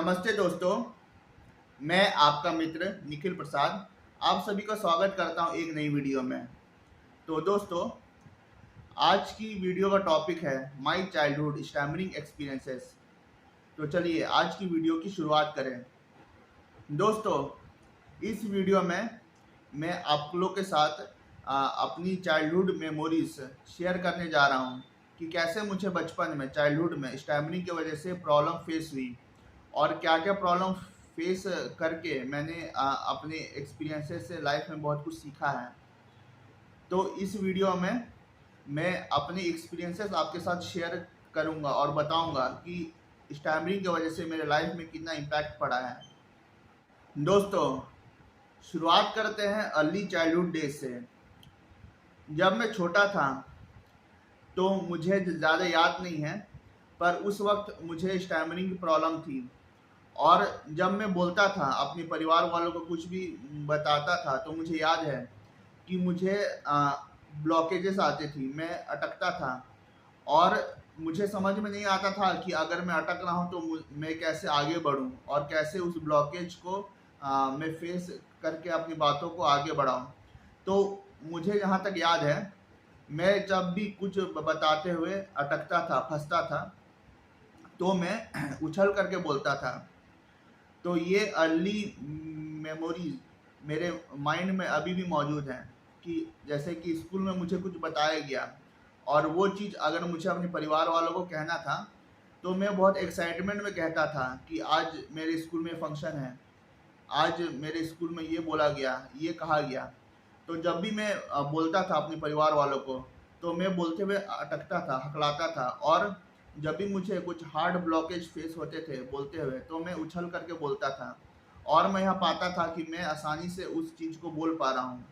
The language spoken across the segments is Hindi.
नमस्ते दोस्तों, मैं आपका मित्र निखिल प्रसाद आप सभी का स्वागत करता हूं एक नई वीडियो में। तो दोस्तों, आज की वीडियो का टॉपिक है माय चाइल्डहुड स्टैमरिंग एक्सपीरियंसेस। तो चलिए आज की वीडियो की शुरुआत करें। दोस्तों, इस वीडियो में मैं आप लोग के साथ अपनी चाइल्डहुड मेमोरीज शेयर करने जा रहा हूं कि कैसे मुझे बचपन में चाइल्डहुड में स्टैमरिंग की वजह से प्रॉब्लम फेस हुई और क्या क्या प्रॉब्लम फेस करके मैंने अपने एक्सपीरियंसेस से लाइफ में बहुत कुछ सीखा है। तो इस वीडियो में मैं अपने एक्सपीरियंसेस आपके साथ शेयर करूंगा और बताऊंगा कि स्टैमरिंग की वजह से मेरे लाइफ में कितना इम्पैक्ट पड़ा है। दोस्तों, शुरुआत करते हैं अर्ली चाइल्डहुड डेज से। जब मैं छोटा था तो मुझे ज़्यादा याद नहीं है, पर उस वक्त मुझे स्टैमरिंग की प्रॉब्लम थी। और जब मैं बोलता था, अपने परिवार वालों को कुछ भी बताता था, तो मुझे याद है कि मुझे ब्लॉकेजेस आती थी, मैं अटकता था। और मुझे समझ में नहीं आता था कि अगर मैं अटक रहा हूँ तो मैं कैसे आगे बढ़ूँ और कैसे उस ब्लॉकेज को मैं फेस करके अपनी बातों को आगे बढ़ाऊँ। तो मुझे जहाँ तक याद है, मैं जब भी कुछ बताते हुए अटकता था, फंसता था, तो मैं उछल करके बोलता था। तो ये अर्ली मेमोरीज मेरे माइंड में अभी भी मौजूद हैं कि जैसे कि स्कूल में मुझे कुछ बताया गया और वो चीज़ अगर मुझे अपने परिवार वालों को कहना था, तो मैं बहुत एक्साइटमेंट में कहता था कि आज मेरे स्कूल में फंक्शन है, आज मेरे स्कूल में ये बोला गया, ये कहा गया। तो जब भी मैं बोलता था अपने परिवार वालों को, तो मैं बोलते हुए अटकता था, हकलाता था। और जब भी मुझे कुछ हार्ड ब्लॉकेज फेस होते थे बोलते हुए, तो मैं उछल करके बोलता था और मैं यहाँ पाता था कि मैं आसानी से उस चीज़ को बोल पा रहा हूँ।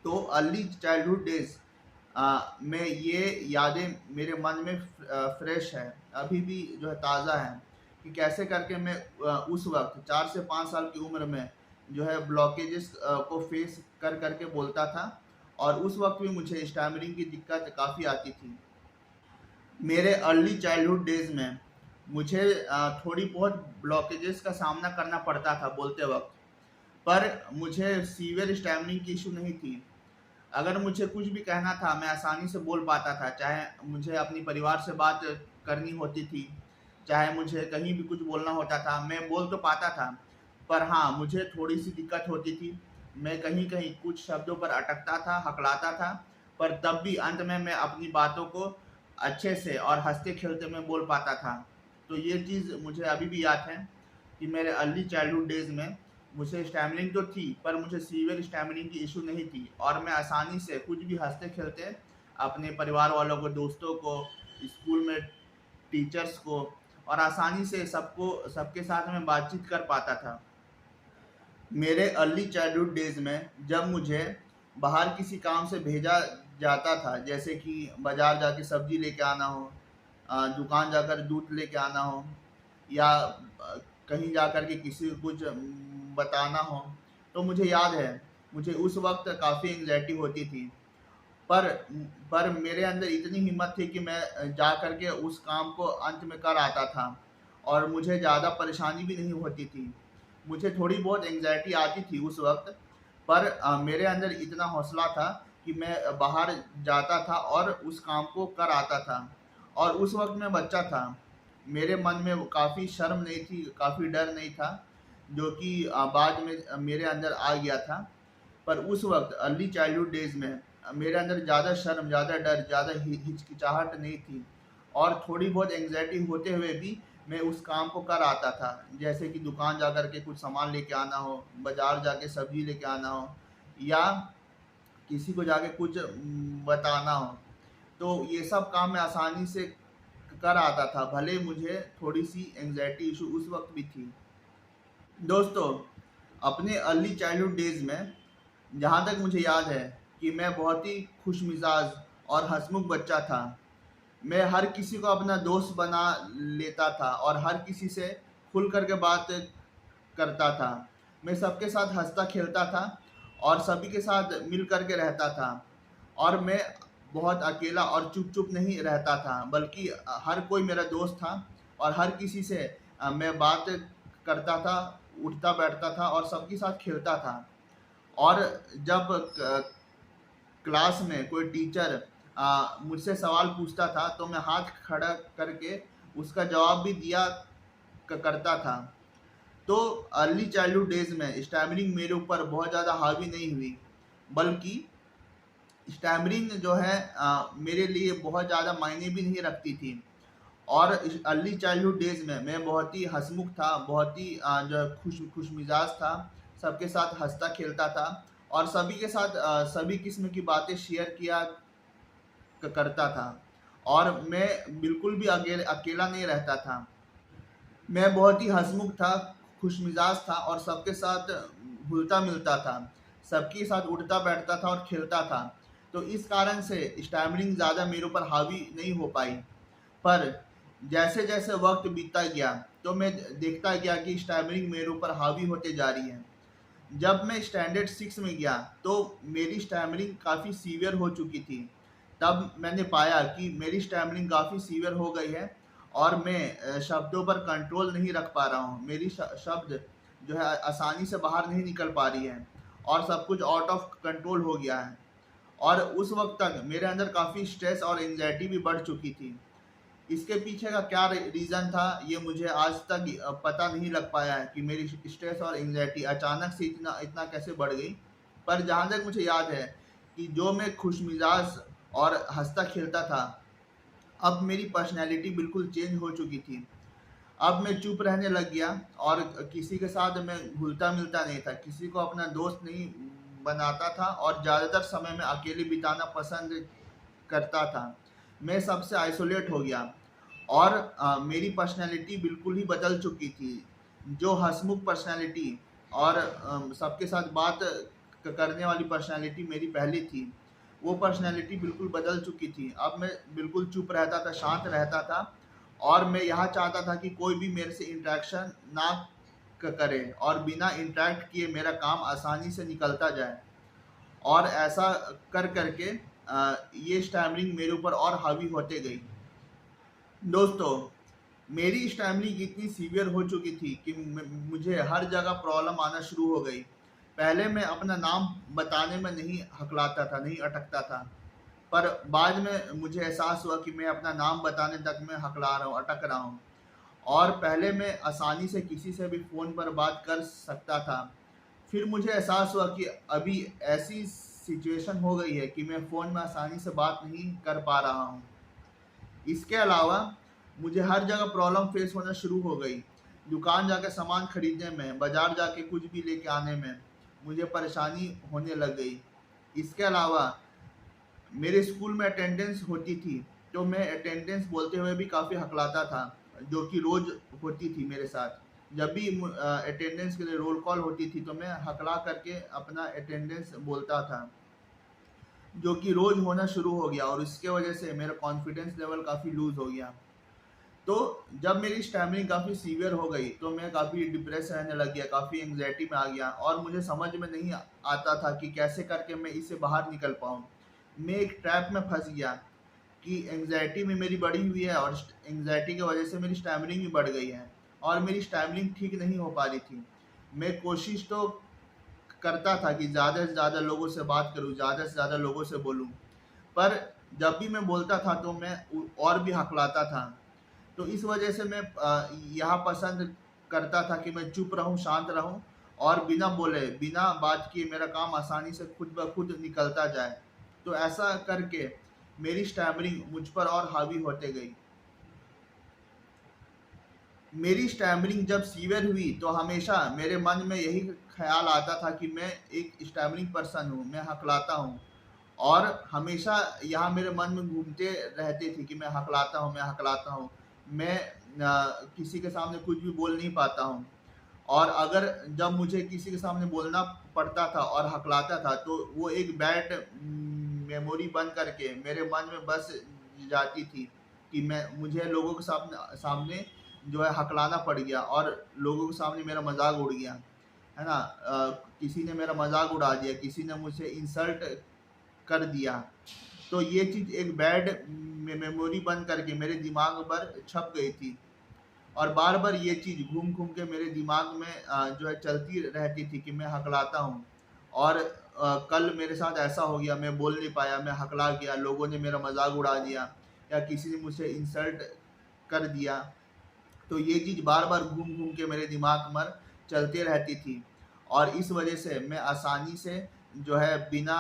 तो अर्ली चाइल्डहुड डेज में ये यादें मेरे मन में फ्रेश है, अभी भी जो है ताज़ा है कि कैसे करके मैं उस वक्त 4 से 5 साल की उम्र में जो है ब्लॉकेजेस को फेस कर करके बोलता था। और उस वक्त भी मुझे स्टैमरिंग की दिक्कत काफ़ी आती थी। मेरे अर्ली चाइल्डहुड डेज में मुझे थोड़ी बहुत ब्लॉकेजेस का सामना करना पड़ता था बोलते वक्त, पर मुझे सीवियर स्टैमरिंग की इशू नहीं थी। अगर मुझे कुछ भी कहना था, मैं आसानी से बोल पाता था। चाहे मुझे अपनी परिवार से बात करनी होती थी, चाहे मुझे कहीं भी कुछ बोलना होता था, मैं बोल तो पाता था। पर हाँ, मुझे थोड़ी सी दिक्कत होती थी, मैं कहीं कहीं कुछ शब्दों पर अटकता था, हकलाता था। पर तब भी अंत में मैं अपनी बातों को अच्छे से और हंसते खेलते में बोल पाता था। तो ये चीज़ मुझे अभी भी याद है कि मेरे अर्ली चाइल्डहुड डेज में मुझे स्टैमरिंग तो थी, पर मुझे सीवियर स्टैमरिंग की इशू नहीं थी और मैं आसानी से कुछ भी हंसते खेलते अपने परिवार वालों को, दोस्तों को, स्कूल में टीचर्स को, और आसानी से सबके साथ में बातचीत कर पाता था। मेरे अर्ली चाइल्डहुड डेज में जब मुझे बाहर किसी काम से भेजा जाता था, जैसे कि बाजार जाके सब्जी लेके आना हो, दुकान जाकर दूध लेके आना हो, या कहीं जाकर के किसी को कुछ बताना हो, तो मुझे याद है मुझे उस वक्त काफ़ी एंग्जाइटी होती थी। पर पर मेरे अंदर इतनी हिम्मत थी कि मैं जा कर के उस काम को अंत में कर आता था और मुझे ज़्यादा परेशानी भी नहीं होती थी। मुझे थोड़ी बहुत एंग्जाइटी आती थी उस वक्त, पर मेरे अंदर इतना हौसला था कि मैं बाहर जाता था और उस काम को कर आता था। और उस वक्त मैं बच्चा था, मेरे मन में काफ़ी शर्म नहीं थी, काफ़ी डर नहीं था, जो कि बाद में मेरे अंदर आ गया था। पर उस वक्त अर्ली चाइल्डहुड डेज में मेरे अंदर ज़्यादा शर्म, ज़्यादा डर, ज़्यादा हिचकिचाहट नहीं थी। और थोड़ी बहुत एंग्जाइटी होते हुए भी मैं उस काम को कर आता था, जैसे कि दुकान जा कर के कुछ सामान लेके आना हो, बाज़ार जाके सब्ज़ी लेके आना हो, या किसी को जाके कुछ बताना हो। तो ये सब काम मैं आसानी से कर आता था, भले मुझे थोड़ी-सी एंग्जायटी इशू उस वक़्त भी थी। दोस्तों, अपने अर्ली चाइल्डहुड डेज़ में जहाँ तक मुझे याद है कि मैं बहुत ही खुशमिज़ाज और हँसमुख बच्चा था। मैं हर किसी को अपना दोस्त बना लेता था और हर किसी से खुल कर के बात करता था। मैं सबके साथ हँसता-खेलता था और सभी के साथ मिल कर के रहता था। और मैं बहुत अकेला और चुप-चुप नहीं रहता था, बल्कि हर कोई मेरा दोस्त था और हर किसी से मैं बात करता था, उठता बैठता था और सबके साथ खेलता था। और जब क्लास में कोई टीचर मुझसे सवाल पूछता था तो मैं हाथ खड़ा करके उसका जवाब भी दिया करता था। तो अर्ली चाइल्डहुड डेज में स्टैमरिंग मेरे ऊपर बहुत ज़्यादा हावी नहीं हुई, बल्कि स्टैमरिंग जो है मेरे लिए बहुत ज़्यादा मायने भी नहीं रखती थी। और अर्ली चाइल्डहुड डेज में मैं बहुत ही हंसमुख था, बहुत ही जो है खुश मिजाज था, सबके साथ हंसता खेलता था और सभी के साथ सभी किस्म की बातें शेयर किया करता था। और मैं बिल्कुल भी अकेला नहीं रहता था। मैं बहुत ही हंसमुख था, खुशमिजाज था और सबके साथ घुलता मिलता था, सबके साथ उठता बैठता था और खेलता था। तो इस कारण से स्टैमरिंग ज़्यादा मेरे ऊपर हावी नहीं हो पाई। पर जैसे जैसे वक्त बीतता गया तो मैं देखता गया कि स्टैमरिंग मेरे ऊपर हावी होते जा रही है। जब मैं स्टैंडर्ड 6 में गया तो मेरी स्टैमरिंग काफ़ी सीवियर हो चुकी थी। तब मैंने पाया कि मेरी स्टैमरिंग काफ़ी सीवियर हो गई है और मैं शब्दों पर कंट्रोल नहीं रख पा रहा हूँ। मेरी शब्द जो है आसानी से बाहर नहीं निकल पा रही है और सब कुछ आउट ऑफ कंट्रोल हो गया है। और उस वक्त तक मेरे अंदर काफ़ी स्ट्रेस और एंजाइटी भी बढ़ चुकी थी। इसके पीछे का क्या रीज़न था ये मुझे आज तक पता नहीं लग पाया है कि मेरी स्ट्रेस और एंजाइटी अचानक से इतना इतना कैसे बढ़ गई। पर जहाँ तक मुझे याद है कि जो मैं खुशमिजाज और हंसता खेलता था, अब मेरी पर्सनैलिटी बिल्कुल चेंज हो चुकी थी। अब मैं चुप रहने लग गया और किसी के साथ मैं घुलता मिलता नहीं था, किसी को अपना दोस्त नहीं बनाता था और ज़्यादातर समय में अकेले बिताना पसंद करता था। मैं सबसे आइसोलेट हो गया और मेरी पर्सनैलिटी बिल्कुल ही बदल चुकी थी। जो हंसमुख पर्सनैलिटी और सबके साथ बात करने वाली पर्सनैलिटी मेरी पहले थी, वो पर्सनैलिटी बिल्कुल बदल चुकी थी। अब मैं बिल्कुल चुप रहता था, शांत रहता था और मैं यह चाहता था कि कोई भी मेरे से इंटरेक्शन ना करे और बिना इंटरेक्ट किए मेरा काम आसानी से निकलता जाए। और ऐसा कर करके ये स्टैमरिंग मेरे ऊपर और हावी होते गई। दोस्तों, मेरी स्टैमरिंग इतनी सीवियर हो चुकी थी कि मुझे हर जगह प्रॉब्लम आना शुरू हो गई। पहले मैं अपना नाम बताने में नहीं हकलाता था, नहीं अटकता था, पर बाद में मुझे एहसास हुआ कि मैं अपना नाम बताने तक में हकला रहा हूँ, अटक रहा हूँ। और पहले मैं आसानी से किसी से भी फ़ोन पर बात कर सकता था। फिर मुझे एहसास हुआ कि अभी ऐसी सिचुएशन हो गई है कि मैं फ़ोन में आसानी से बात नहीं कर पा रहा हूँ। इसके अलावा मुझे हर जगह प्रॉब्लम फेस होना शुरू हो गई। दुकान जाकर सामान खरीदने में, बाज़ार जाके कुछ भी लेके आने में मुझे परेशानी होने लग गई। इसके अलावा मेरे स्कूल में अटेंडेंस होती थी, तो मैं अटेंडेंस बोलते हुए भी काफ़ी हकलाता था, जो कि रोज़ होती थी मेरे साथ। जब भी अटेंडेंस के लिए रोल कॉल होती थी तो मैं हकला करके अपना अटेंडेंस बोलता था, जो कि रोज़ होना शुरू हो गया और इसके वजह से मेरा कॉन्फिडेंस लेवल काफ़ी लूज़ हो गया। तो जब मेरी स्टैमरिंग काफ़ी सीवियर हो गई तो मैं काफ़ी डिप्रेस रहने लग गया, काफ़ी एंग्जाइटी में आ गया और मुझे समझ में नहीं आता था कि कैसे करके मैं इससे बाहर निकल पाऊँ। मैं एक ट्रैप में फंस गया कि एंग्जाइटी में मेरी बढ़ी हुई है और एंग्जाइटी की वजह से मेरी स्टैमरिंग भी बढ़ गई है और मेरी स्टैमरिंग ठीक नहीं हो पा रही थी। मैं कोशिश तो करता था कि ज़्यादा से ज़्यादा लोगों से बात करूँ, ज़्यादा से ज़्यादा लोगों से बोलूँ, पर जब भी मैं बोलता था तो मैं और भी हकलाता था। तो इस वजह से मैं यह पसंद करता था कि मैं चुप रहूं, शांत रहूं और बिना बोले, बिना बात किए मेरा काम आसानी से खुद ब खुद निकलता जाए। तो ऐसा करके मेरी स्टैमरिंग मुझ पर और हावी होते गई। मेरी स्टैमरिंग जब सीवियर हुई तो हमेशा मेरे मन में यही ख्याल आता था कि मैं एक स्टैमरिंग पर्सन हूँ, मैं हकलाता हूँ और हमेशा यहाँ मेरे मन में घूमते रहते थे कि मैं हकलाता हूँ, मैं हकलाता हूँ, मैं किसी के सामने कुछ भी बोल नहीं पाता हूँ। और अगर जब मुझे किसी के सामने बोलना पड़ता था और हकलाता था तो वो एक बैड मेमोरी बन करके मेरे मन में बस जाती थी कि मैं मुझे लोगों के सामने सामने जो है हकलाना पड़ गया और लोगों के सामने मेरा मजाक उड़ गया, है ना। किसी ने मेरा मजाक उड़ा दिया, किसी ने मुझे इंसल्ट कर दिया। तो ये चीज़ एक बैड मेमोरी बन करके मेरे दिमाग पर छप गई थी और बार बार ये चीज़ घूम घूम के मेरे दिमाग में जो है चलती रहती थी कि मैं हकलाता हूँ। और कल मेरे साथ ऐसा हो गया, मैं बोल नहीं पाया, मैं हकला गया, लोगों ने मेरा मजाक उड़ा दिया या किसी ने मुझसे इंसल्ट कर दिया। तो ये चीज़ बार बार घूम घूम के मेरे दिमाग में चलती रहती थी। और इस वजह से मैं आसानी से जो है बिना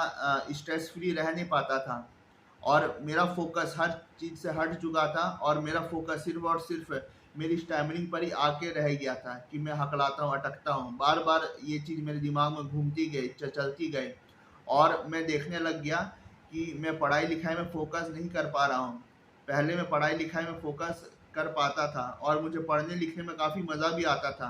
स्ट्रेस फ्री रह नहीं पाता था। और मेरा फोकस हर चीज़ से हट चुका था और मेरा फोकस सिर्फ और सिर्फ मेरी स्टैमरिंग पर ही आके रह गया था कि मैं हकलाता हूँ, अटकता हूँ। बार बार ये चीज़ मेरे दिमाग में घूमती गई, चलती गई। और मैं देखने लग गया कि मैं पढ़ाई लिखाई में फोकस नहीं कर पा रहा हूँ। पहले मैं पढ़ाई लिखाई में फोकस कर पाता था और मुझे पढ़ने लिखने में काफ़ी मज़ा भी आता था।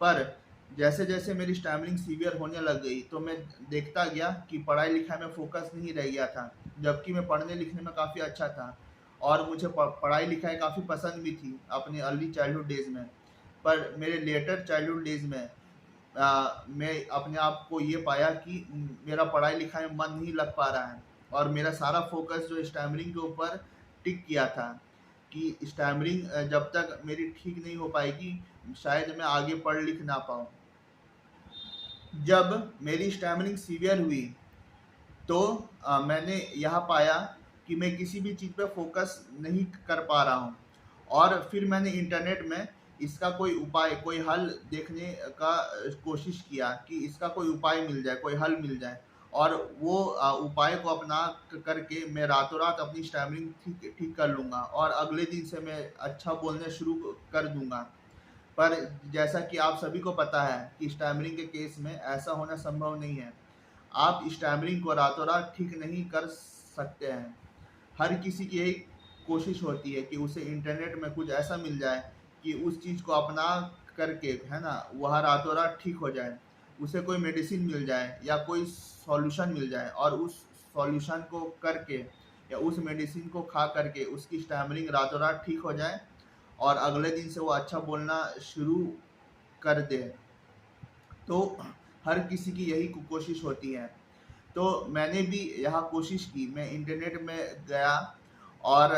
पर जैसे जैसे मेरी स्टैमरिंग सीवियर होने लग गई तो मैं देखता गया कि पढ़ाई लिखाई में फोकस नहीं रह गया था, जबकि मैं पढ़ने लिखने में काफ़ी अच्छा था। और मुझे पढ़ाई लिखाई काफ़ी पसंद भी थी अपने अर्ली चाइल्डहुड डेज़ में। पर मेरे लेटर चाइल्डहुड डेज़ में मैं अपने आप को ये पाया कि मेरा पढ़ाई लिखाई में मन नहीं लग पा रहा है और मेरा सारा फोकस जो स्टैमरिंग के ऊपर टिक किया था कि स्टैमरिंग जब तक मेरी ठीक नहीं हो पाएगी शायद मैं आगे पढ़ लिख ना पाऊँ। जब मेरी स्टैमरिंग सीवियर हुई तो मैंने यह पाया कि मैं किसी भी चीज़ पे फोकस नहीं कर पा रहा हूँ। और फिर मैंने इंटरनेट में इसका कोई उपाय, कोई हल देखने का कोशिश किया कि इसका कोई उपाय मिल जाए, कोई हल मिल जाए। और वो उपाय को अपना करके मैं रातों रात अपनी स्टैमरिंग ठीक ठीक कर लूँगा और अगले दिन से मैं अच्छा बोलने शुरू कर दूँगा। पर जैसा कि आप सभी को पता है कि स्टैमरिंग के केस में ऐसा होना संभव नहीं है। आप स्टैमरिंग को रातों रात ठीक नहीं कर सकते हैं। हर किसी की यही कोशिश होती है कि उसे इंटरनेट में कुछ ऐसा मिल जाए कि उस चीज़ को अपना करके, है ना, वह रातों रात ठीक हो जाए। उसे कोई मेडिसिन मिल जाए या कोई सॉल्यूशन मिल जाए और उस सॉल्यूशन को करके या उस मेडिसिन को खा करके उसकी स्टैमरिंग रातों रात ठीक हो जाए और अगले दिन से वो अच्छा बोलना शुरू कर दे। तो हर किसी की यही कोशिश होती है। तो मैंने भी यह कोशिश की, मैं इंटरनेट में गया और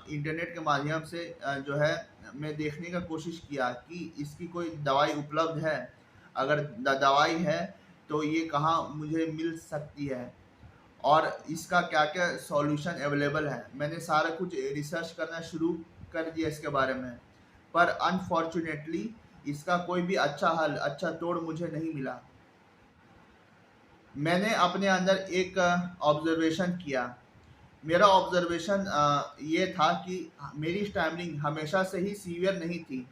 इंटरनेट के माध्यम से जो है मैं देखने का कोशिश किया कि इसकी कोई दवाई उपलब्ध है। अगर दवाई है तो ये कहाँ मुझे मिल सकती है और इसका क्या क्या सॉल्यूशन अवेलेबल है। मैंने सारा कुछ रिसर्च करना शुरू कर दिया इसके बारे में। पर अनफॉर्चुनेटली इसका कोई भी अच्छा हल, अच्छा तोड़ मुझे नहीं मिला। मैंने अपने अंदर एक ऑब्जर्वेशन किया। मेरा ऑब्जर्वेशन ये था कि मेरी स्टैमरिंग हमेशा से ही सीवियर नहीं थी।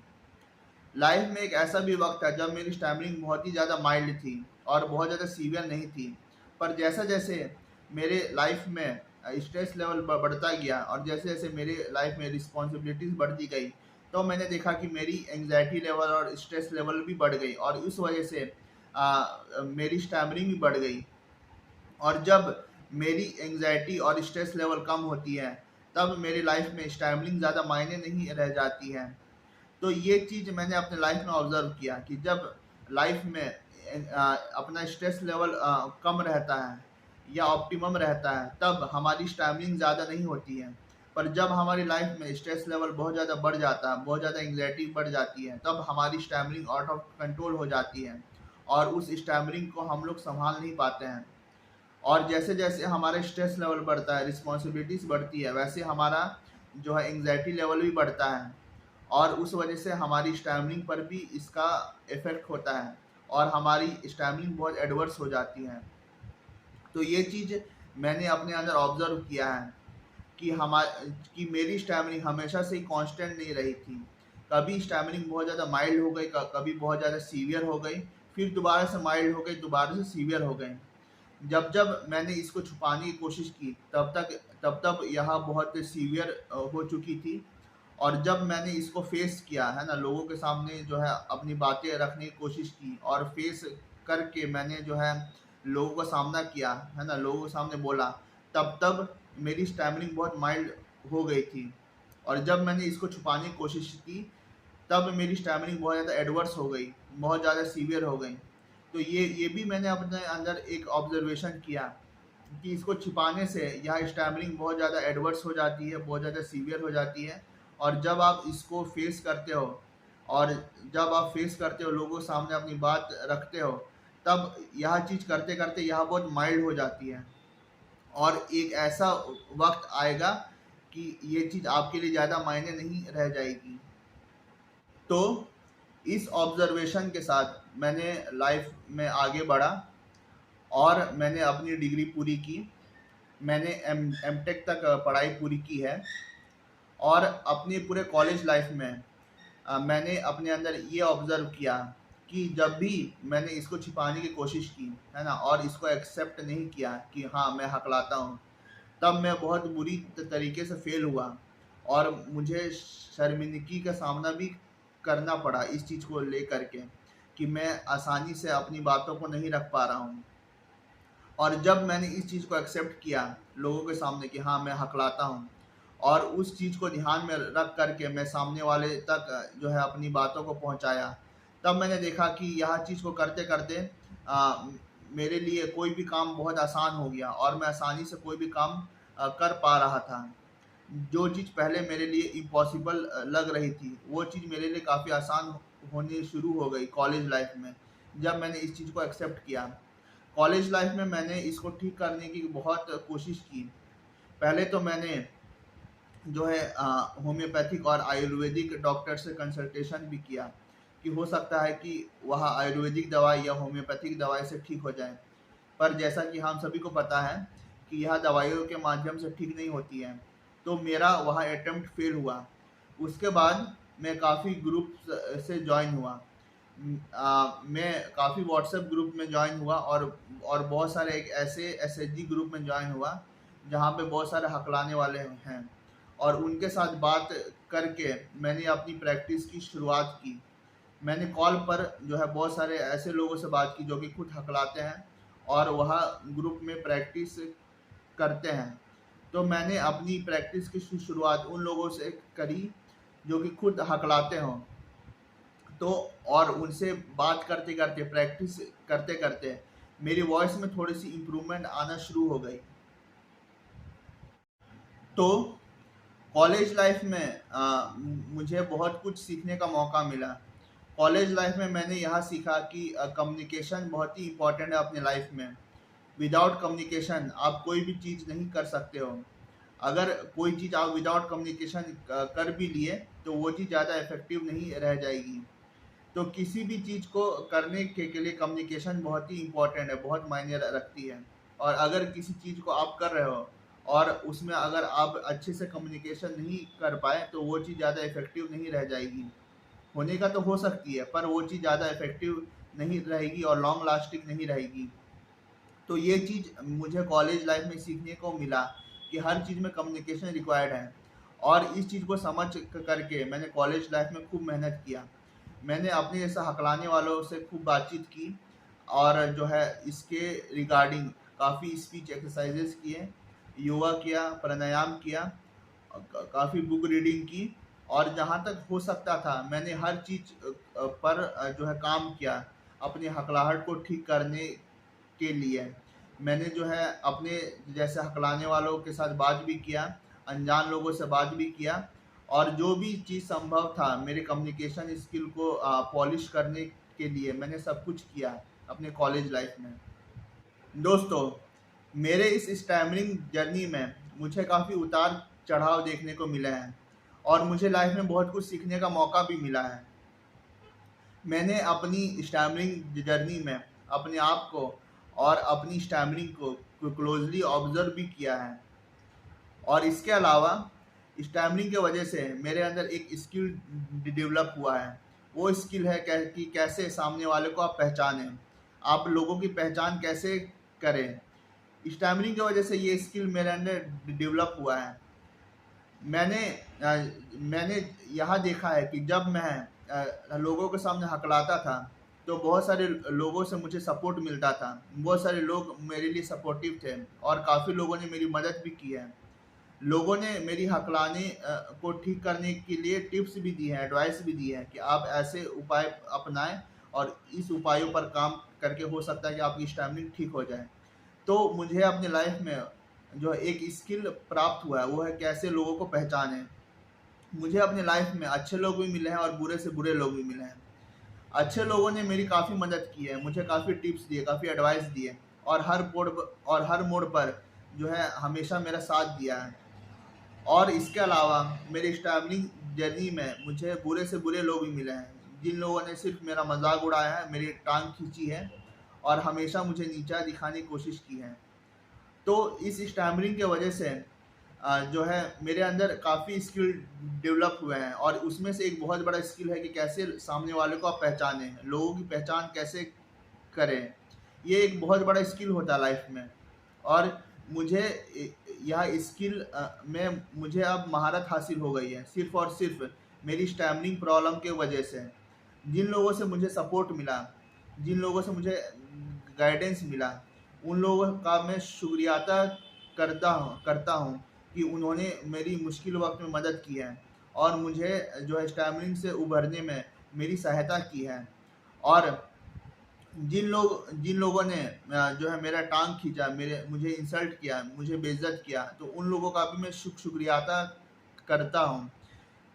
लाइफ में एक ऐसा भी वक्त था जब मेरी स्टैमरिंग बहुत ही ज़्यादा माइल्ड थी और बहुत ज़्यादा सीवियर नहीं थी। पर जैसे जैसे मेरे लाइफ में स्ट्रेस लेवल बढ़ता गया और जैसे जैसे मेरे लाइफ में रिस्पॉन्सिबिलिटीज़ बढ़ती गई तो मैंने देखा कि मेरी एंग्जाइटी लेवल और स्ट्रेस लेवल भी बढ़ गई और उस वजह से मेरी स्टैमरिंग भी बढ़ गई। और जब मेरी एंग्जाइटी और स्ट्रेस लेवल कम होती है तब मेरी लाइफ में स्टैमरिंग ज़्यादा मायने नहीं रह जाती है। तो ये चीज़ मैंने अपने लाइफ में ऑब्जर्व किया कि जब लाइफ में अपना स्ट्रेस लेवल कम रहता है या ऑप्टिमम रहता है तब हमारी स्टैमरिंग ज़्यादा नहीं होती है। पर जब हमारी लाइफ में स्ट्रेस लेवल बहुत ज़्यादा बढ़ जाता है, बहुत ज़्यादा एंग्जाइटी बढ़ जाती है, तब हमारी स्टैमरिंग आउट ऑफ कंट्रोल हो जाती है और उस स्टैमरिंग को हम लोग संभाल नहीं पाते हैं। और जैसे जैसे हमारा स्ट्रेस लेवल बढ़ता है, रिस्पॉन्सिबिलिटीज़ बढ़ती है, वैसे हमारा जो है एंग्जाइटी लेवल भी बढ़ता है और उस वजह से हमारी स्टैमरिंग पर भी इसका इफ़ेक्ट होता है और हमारी स्टैमरिंग बहुत एडवर्स हो जाती है। तो ये चीज़ मैंने अपने अंदर ऑब्जर्व किया है कि कि मेरी स्टैमरिंग हमेशा से ही कांस्टेंट नहीं रही थी। कभी स्टैमरिंग बहुत ज़्यादा माइल्ड हो गई, कभी बहुत ज़्यादा सीवियर हो गई, फिर दोबारा से माइल्ड हो गई, दोबारा से सीवियर हो गई। जब जब मैंने इसको छुपाने की कोशिश की तब यह बहुत सीवियर हो चुकी थी। और जब मैंने इसको फेस किया, है ना, लोगों के सामने जो है अपनी बातें रखने की कोशिश की और फेस करके मैंने जो है लोगों का सामना किया, है ना, लोगों के सामने बोला, तब तब मेरी स्टैमरिंग बहुत माइल्ड हो गई थी। और जब मैंने इसको छुपाने की कोशिश की तब मेरी स्टैमरिंग बहुत ज़्यादा एडवर्स हो गई, बहुत ज़्यादा सीवियर हो गई। तो ये भी मैंने अपने अंदर एक ऑब्जर्वेशन किया कि इसको छिपाने से यह स्टैमरिंग बहुत ज़्यादा एडवर्स हो जाती है, बहुत ज़्यादा सीवियर हो जाती है। और जब आप इसको फेस करते हो और जब आप फेस करते हो, लोगों के सामने अपनी बात रखते हो, तब यह चीज़ करते करते यह बहुत माइल्ड हो जाती है। और एक ऐसा वक्त आएगा कि ये चीज़ आपके लिए ज़्यादा मायने नहीं रह जाएगी। तो इस ऑब्जर्वेशन के साथ मैंने लाइफ में आगे बढ़ा और मैंने अपनी डिग्री पूरी की। मैंने एमटेक तक पढ़ाई पूरी की है। और अपनी पूरे कॉलेज लाइफ में मैंने अपने अंदर ये ऑब्ज़र्व किया कि जब भी मैंने इसको छिपाने की कोशिश की, है ना, और इसको एक्सेप्ट नहीं किया कि हाँ, मैं हकलाता हूँ, तब मैं बहुत बुरी तरीके से फेल हुआ और मुझे शर्मिंदगी का सामना भी करना पड़ा इस चीज़ को लेकर के कि मैं आसानी से अपनी बातों को नहीं रख पा रहा हूँ। और जब मैंने इस चीज़ को एक्सेप्ट किया लोगों के सामने कि हाँ, मैं हकलाता हूँ, और उस चीज़ को ध्यान में रख करके मैं सामने वाले तक जो है अपनी बातों को पहुँचाया, तब मैंने देखा कि यह चीज़ को करते करते मेरे लिए कोई भी काम बहुत आसान हो गया और मैं आसानी से कोई भी काम कर पा रहा था। जो चीज़ पहले मेरे लिए इम्पॉसिबल लग रही थी, वो चीज़ मेरे लिए काफ़ी आसान होनी शुरू हो गई कॉलेज लाइफ में, जब मैंने इस चीज़ को एक्सेप्ट किया। कॉलेज लाइफ में मैंने इसको ठीक करने की बहुत कोशिश की। पहले तो मैंने जो है होम्योपैथिक और आयुर्वेदिक डॉक्टर से कंसल्टेशन भी किया कि हो सकता है कि वह आयुर्वेदिक दवाई या होम्योपैथिक दवाई से ठीक हो जाए। पर जैसा कि हम सभी को पता है कि यह दवाइयों के माध्यम से ठीक नहीं होती है, तो मेरा वह अटेम्प्ट फेल हुआ। उसके बाद मैं काफ़ी ग्रुप से जॉइन हुआ। मैं काफ़ी व्हाट्सएप ग्रुप में जॉइन हुआ और बहुत सारे एक ऐसे एसएचजी ग्रुप में जॉइन हुआ जहाँ पे बहुत सारे हकलाने वाले हैं, और उनके साथ बात करके मैंने अपनी प्रैक्टिस की शुरुआत की। मैंने कॉल पर जो है बहुत सारे ऐसे लोगों से बात की जो कि खुद हकलाते हैं और वह ग्रुप में प्रैक्टिस करते हैं। तो मैंने अपनी प्रैक्टिस की शुरुआत उन लोगों से करी जो कि खुद हकलाते हों। तो और उनसे बात करते करते, प्रैक्टिस करते करते मेरी वॉइस में थोड़ी सी इम्प्रूवमेंट आना शुरू हो गई। तो कॉलेज लाइफ में मुझे बहुत कुछ सीखने का मौका मिला। कॉलेज लाइफ में मैंने यह सीखा कि कम्युनिकेशन बहुत ही इम्पोर्टेंट है अपने लाइफ में। विदाउट कम्युनिकेशन आप कोई भी चीज़ नहीं कर सकते हो। अगर कोई चीज़ आप विदाउट कम्युनिकेशन कर भी लिए तो वो चीज़ ज़्यादा इफेक्टिव नहीं रह जाएगी। तो किसी भी चीज़ को करने के लिए कम्युनिकेशन बहुत ही इम्पोर्टेंट है, बहुत मायने रखती है। और अगर किसी चीज़ को आप कर रहे हो और उसमें अगर आप अच्छे से कम्युनिकेशन नहीं कर पाए तो वो चीज़ ज़्यादा इफेक्टिव नहीं रह जाएगी। होने का तो हो सकती है, पर वो चीज़ ज़्यादा इफेक्टिव नहीं रहेगी और लॉन्ग लास्टिंग नहीं रहेगी। तो ये चीज़ मुझे कॉलेज लाइफ में सीखने को मिला कि हर चीज़ में कम्युनिकेशन रिक्वायर्ड है। और इस चीज़ को समझ करके मैंने कॉलेज लाइफ में खूब मेहनत किया। मैंने अपने जैसा हकलाने वालों से खूब बातचीत की और जो है इसके रिगार्डिंग काफ़ी स्पीच एक्सरसाइजेस किए, योगा किया, प्राणायाम किया, काफ़ी बुक रीडिंग की, और जहाँ तक हो सकता था मैंने हर चीज़ पर जो है काम किया अपनी हकलाहट को ठीक करने के लिए। मैंने जो है अपने जैसे हकलाने वालों के साथ बात भी किया, अनजान लोगों से बात भी किया, और जो भी चीज़ संभव था मेरे कम्युनिकेशन स्किल को पॉलिश करने के लिए मैंने सब कुछ किया अपने कॉलेज लाइफ में। दोस्तों, मेरे इस स्टैमरिंग जर्नी में मुझे काफ़ी उतार चढ़ाव देखने को मिले हैं और मुझे लाइफ में बहुत कुछ सीखने का मौका भी मिला है। मैंने अपनी स्टैमरिंग जर्नी में अपने आप को और अपनी स्टैमरिंग को क्लोजली ऑब्जर्व भी किया है। और इसके अलावा स्टैमरिंग की वजह से मेरे अंदर एक स्किल डेवलप हुआ है। वो स्किल है कि कैसे सामने वाले को आप पहचानें, आप लोगों की पहचान कैसे करें। स्टैमरिंग की वजह से ये स्किल मेरे अंदर डेवलप हुआ है। मैंने यह देखा है कि जब मैं लोगों के सामने हकलाता था तो बहुत सारे लोगों से मुझे सपोर्ट मिलता था। बहुत सारे लोग मेरे लिए सपोर्टिव थे और काफ़ी लोगों ने मेरी मदद भी की है। लोगों ने मेरी हकलाने को ठीक करने के लिए टिप्स भी दी हैं, एडवाइस भी दी है कि आप ऐसे उपाय अपनाएं और इस उपायों पर काम करके हो सकता है कि आपकी स्टैमिना ठीक हो जाए। तो मुझे अपने लाइफ में जो एक स्किल प्राप्त हुआ है वो है कैसे लोगों को पहचानें। मुझे अपनी लाइफ में अच्छे लोग भी मिले हैं और बुरे से बुरे लोग भी मिले हैं। अच्छे लोगों ने मेरी काफ़ी मदद की है, मुझे काफ़ी टिप्स दिए, काफ़ी एडवाइस दिए और हर मोड़ पर जो है हमेशा मेरा साथ दिया है। और इसके अलावा मेरी ट्रैवलिंग जर्नी में मुझे बुरे से बुरे लोग भी मिले हैं, जिन लोगों ने सिर्फ मेरा मजाक उड़ाया है, मेरी टांग खींची है और हमेशा मुझे नीचा दिखाने की कोशिश की है। तो इस स्टैमरिंग के वजह से जो है मेरे अंदर काफ़ी स्किल डेवलप हुए हैं और उसमें से एक बहुत बड़ा स्किल है कि कैसे सामने वाले को आप पहचानें, लोगों की पहचान कैसे करें। ये एक बहुत बड़ा स्किल होता है लाइफ में। और मुझे यह स्किल में मुझे अब महारत हासिल हो गई है, सिर्फ और सिर्फ मेरी स्टैमरिंग प्रॉब्लम के वजह से। जिन लोगों से मुझे सपोर्ट मिला, जिन लोगों से मुझे गाइडेंस मिला, उन लोगों का मैं शुक्रिया अदा करता हूँ कि उन्होंने मेरी मुश्किल वक्त में मदद की है और मुझे जो है स्टैमरिंग से उभरने में मेरी सहायता की है। और जिन लोगों ने जो है मेरा टांग खींचा, मुझे इंसल्ट किया, मुझे बेइज्जत किया, तो उन लोगों का भी मैं शुक्रिया अदा करता हूँ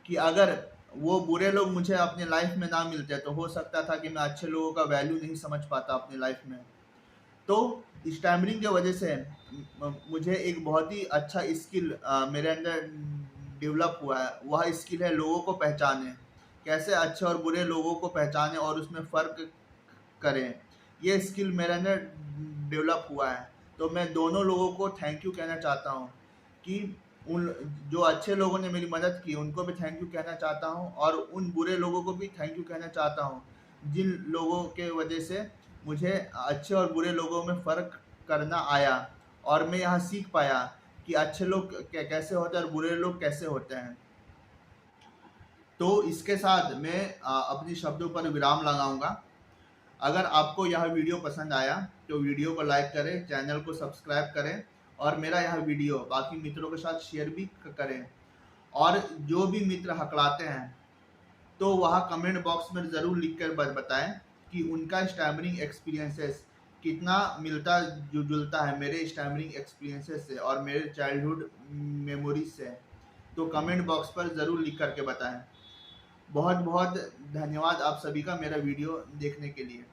कि अगर वो बुरे लोग मुझे अपने लाइफ में ना मिलते तो हो सकता था कि मैं अच्छे लोगों का वैल्यू नहीं समझ पाता अपनी लाइफ में। तो स्टैमरिंग की वजह से मुझे एक बहुत ही अच्छा स्किल मेरे अंदर डेवलप हुआ है। वह स्किल है लोगों को पहचाने, कैसे अच्छे और बुरे लोगों को पहचाने और उसमें फ़र्क करें। ये स्किल मेरे अंदर डेवलप हुआ है। तो मैं दोनों लोगों को थैंक यू कहना चाहता हूँ कि उन जो अच्छे लोगों ने मेरी मदद की उनको भी थैंक यू कहना चाहता हूँ और उन बुरे लोगों को भी थैंक यू कहना चाहता हूँ, जिन लोगों के वजह से मुझे अच्छे और बुरे लोगों में फ़र्क करना आया और मैं यहाँ सीख पाया कि अच्छे लोग कैसे होते हैं और बुरे लोग कैसे होते हैं। तो इसके साथ मैं अपने शब्दों पर विराम लगाऊंगा। अगर आपको यह वीडियो पसंद आया तो वीडियो को लाइक करें, चैनल को सब्सक्राइब करें और मेरा यह वीडियो बाकी मित्रों के साथ शेयर भी करें। और जो भी मित्र हकलाते हैं तो वह कमेंट बॉक्स में ज़रूर लिख कर बताएं कि उनका स्टैमरिंग एक्सपीरियंसेस कितना मिलता जुलता है मेरे स्टैमरिंग एक्सपीरियंसेस से और मेरे चाइल्डहुड मेमोरीज से। तो कमेंट बॉक्स पर ज़रूर लिख करके बताएं। बहुत बहुत धन्यवाद आप सभी का मेरा वीडियो देखने के लिए।